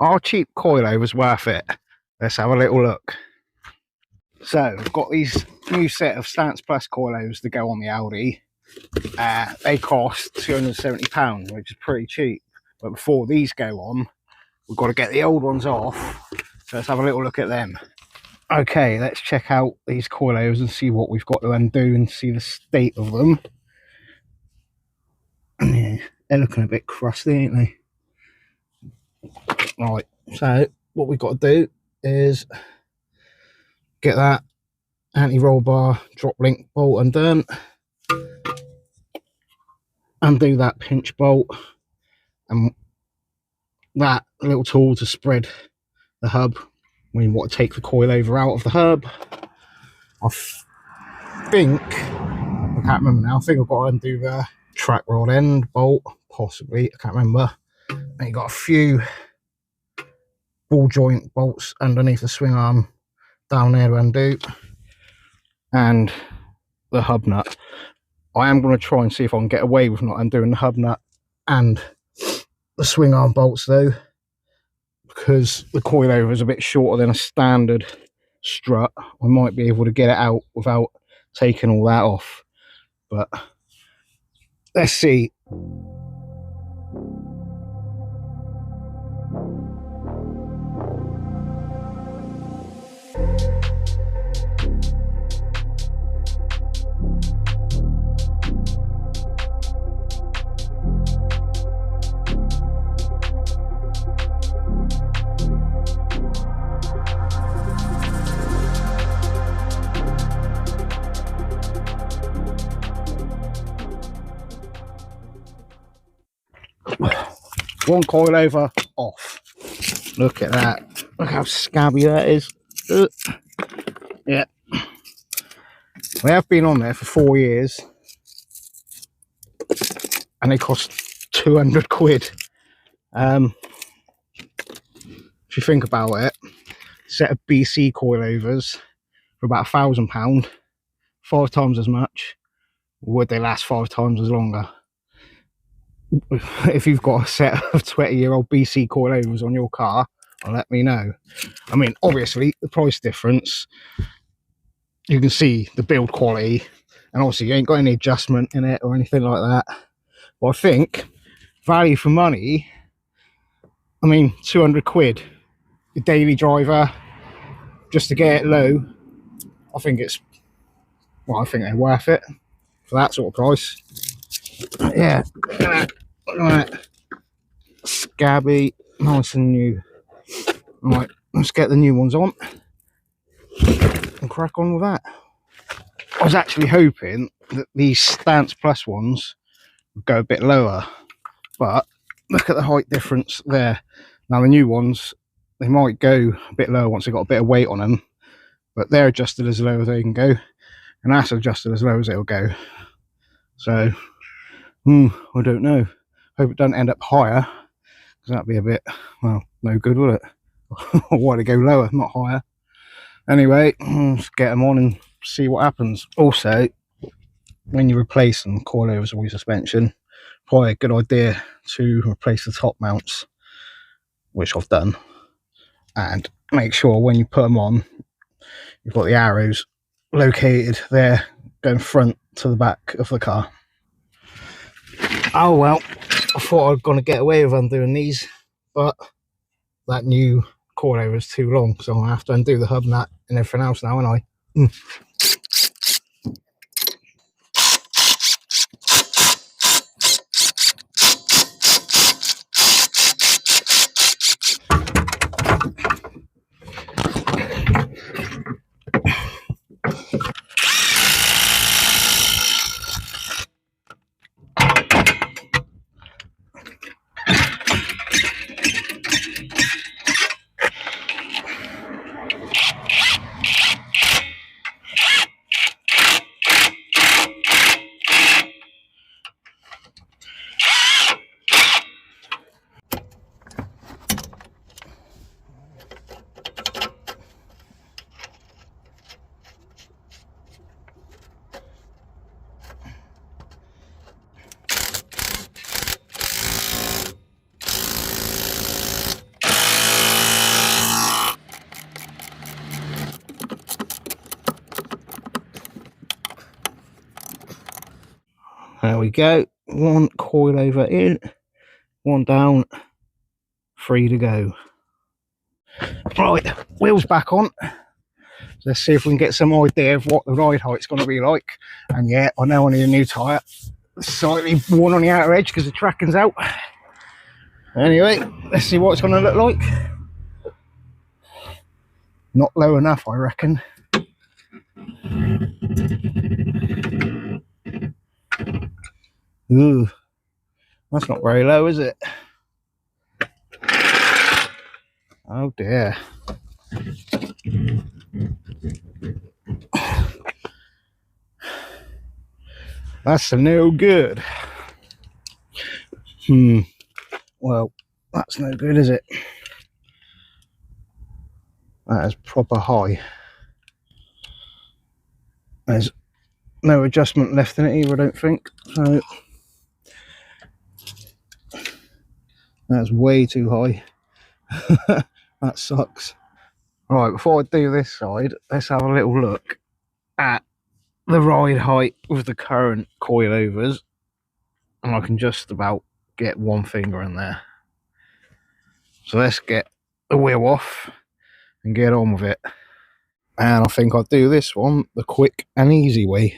Are cheap coilovers worth it? Let's have a little look. So I've got these new set of Stance Plus coilovers to go on the Audi. They cost £270, which is pretty cheap. But before these go on, we've got to get the old ones off. So let's have a little look at them. Okay, let's check out these coilovers and see what we've got to undo and see the state of them. Yeah, they're looking a bit crusty, ain't they? Right, so what we've got to do is get that anti-roll bar drop link bolt undone, undo that pinch bolt, and that little tool to spread the hub when you want to take the coilover out of the hub. I think, I can't remember now, I think I've got to undo the track rod end bolt, possibly, I can't remember. And you got a few ball joint bolts underneath the swing arm down there to undo, and the hub nut. I am going to try and see if I can get away with not undoing the hub nut and the swing arm bolts though, because the coilover is a bit shorter than a standard strut. I might be able to get it out without taking all that off, but let's see. One coilover off. Look at that. Look how scabby that is. Yeah. We have been on there for 4 years and they cost 200 quid. If you think about it, a set of BC coilovers for about £1,000, 5 times as much. Would they last 5 times as longer? If you've got a set of 20-year-old BC coilovers on your car, let me know. I mean, obviously the price difference, you can see the build quality, and obviously you ain't got any adjustment in it or anything like that. But I think value for money, I mean, 200 quid, your daily driver, just to get it low, I think it's, well, I think they're worth it for that sort of price. Yeah, look at that. Scabby, nice and new. Right, let's get the new ones on and crack on with that. I was actually hoping that these Stance Plus ones would go a bit lower, but look at the height difference there. Now the new ones, they might go a bit lower once they've got a bit of weight on them, but they're adjusted as low as they can go, and that's adjusted as low as it'll go. So I don't know. Hope it doesn't end up higher, because that'd be a bit, well, no good, would it? I want to go lower, not higher. Anyway, let's get them on and see what happens. Also, when you replace them, coilovers or suspension, probably a good idea to replace the top mounts, which I've done, and make sure when you put them on, you've got the arrows located there, going front to the back of the car. Oh well, I thought I was going to get away with undoing these, but that new coilover is too long, so I have to undo the hub nut and everything else now, and we go. 1 coilover in, 1 down, 3 to go. Right, wheels back on. Let's see if we can get some idea of what the ride height's going to be like. And yeah, I know I need a new tyre. Slightly worn on the outer edge because the tracking's out. Anyway, let's see what it's going to look like. Not low enough, I reckon. Ooh, that's not very low, is it? Oh dear. That's no good. Well, that's no good, is it? That is proper high. There's no adjustment left in it either, I don't think. So that's way too high. That sucks. Right, before I do this side, let's have a little look at the ride height with the current coilovers, and I can just about get one finger in there. So let's get the wheel off and get on with it. And I think I'll do this one the quick and easy way.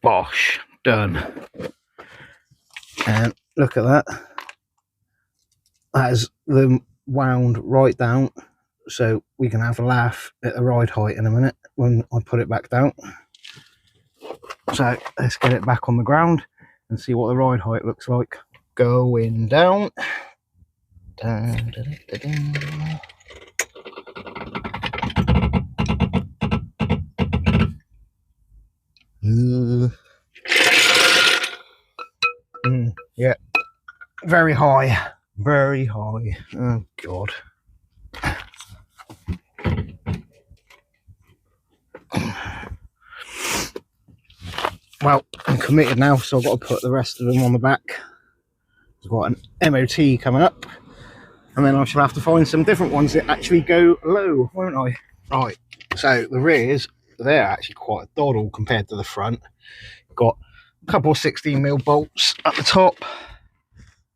Bosh, done. And look at that. That is them wound right down, so we can have a laugh at the ride height in a minute when I put it back down. So let's get it back on the ground and see what the ride height looks like. Going down. Dun, dun, dun, dun. Yeah, very high. Very high. Oh god. Well, I'm committed now, so I've got to put the rest of them on the back. I've got an MOT coming up, and then I shall have to find some different ones that actually go low, won't I? Right, so the rears, they're actually quite a doddle compared to the front. Got a couple of 16mm bolts at the top,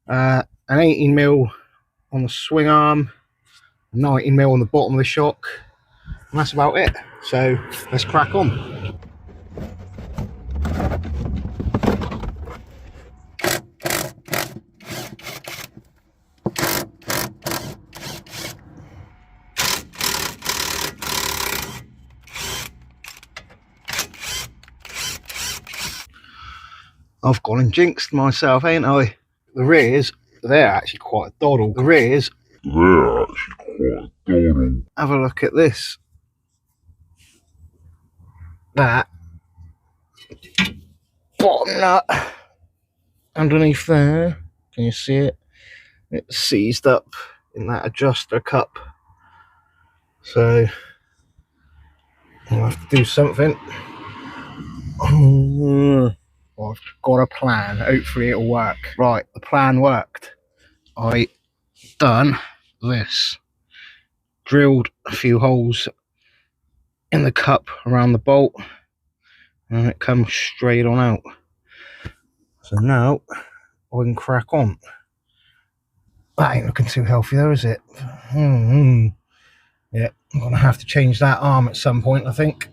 an 18mm on the swing arm, 19mm on the bottom of the shock, and that's about it. So let's crack on. I've gone and jinxed myself, ain't I? The rears, they're actually quite a doddle. The rears, they're actually quite a doddle. Have a look at this. That bottom nut underneath there, can you see it? It's seized up in that adjuster cup. So I'll have to do something. I've got a plan. Hopefully it'll work. Right, the plan worked. I done this. Drilled a few holes in the cup around the bolt, and it comes straight on out. So now I can crack on. That ain't looking too healthy though, is it? Yeah, I'm gonna have to change that arm at some point, I think.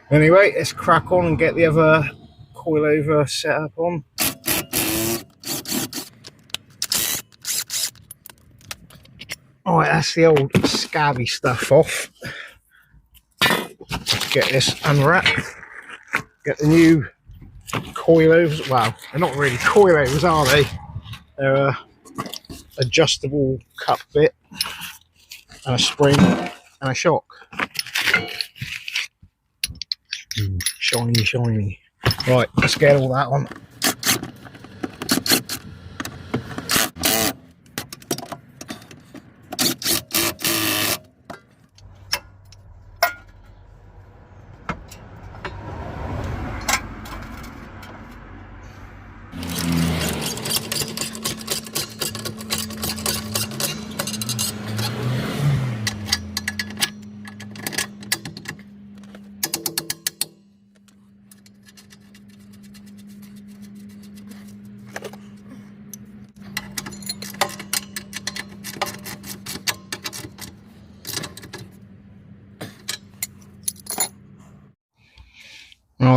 Anyway, let's crack on and get the other coilover set up on. Alright, that's the old scabby stuff off. Get this unwrapped. Get the new coilovers. Wow, they're not really coilovers, are they? They're a adjustable cup bit and a spring and a shock. Shiny, shiny. Right, let's get all that on.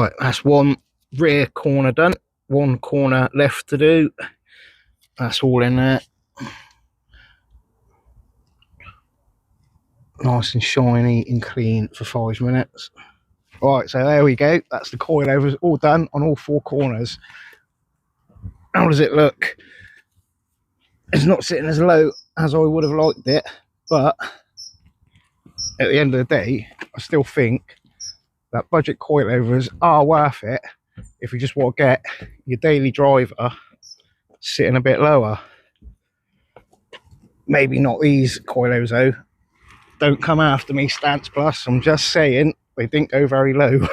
Right, that's one rear corner done, one corner left to do. That's all in there, nice and shiny and clean for 5 minutes. Right, so there we go, that's the coilovers all done on all 4 corners. How does it look? It's not sitting as low as I would have liked it, but at the end of the day, I still think that budget coilovers are worth it if you just want to get your daily driver sitting a bit lower. Maybe not these coilovers though. Don't come after me, Stance Plus. I'm just saying they didn't go very low.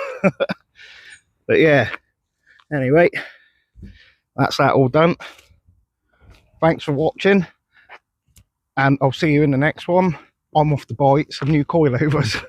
But yeah, anyway, that's that all done. Thanks for watching, and I'll see you in the next one. I'm off to buy some new coilovers.